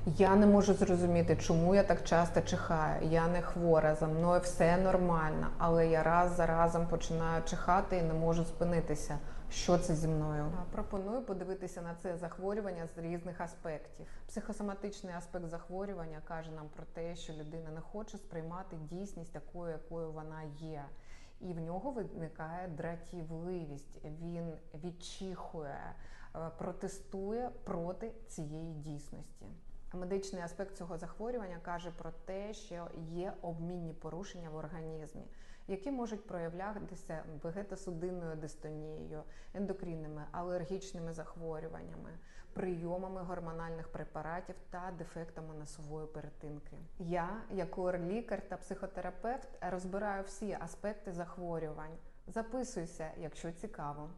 Я не можу зрозуміти, чому я так часто чихаю. Я не хвора, за мною все нормально, але я раз за разом починаю чихати і не можу спинитися. Що це зі мною? Пропоную подивитися на це захворювання з різних аспектів. Психосоматичний аспект захворювання каже нам про те, що людина не хоче сприймати дійсність такою, якою вона є. І в нього виникає дратівливість, він відчихує, протестує проти цієї дійсності. Медичний аспект цього захворювання каже про те, що є обмінні порушення в організмі, які можуть проявлятися вегетосудинною дистонією, ендокринними, алергічними захворюваннями, прийомами гормональних препаратів та дефектами носової перетинки. Я, як лор-лікар та психотерапевт, розбираю всі аспекти захворювань. Записуйся, якщо цікаво.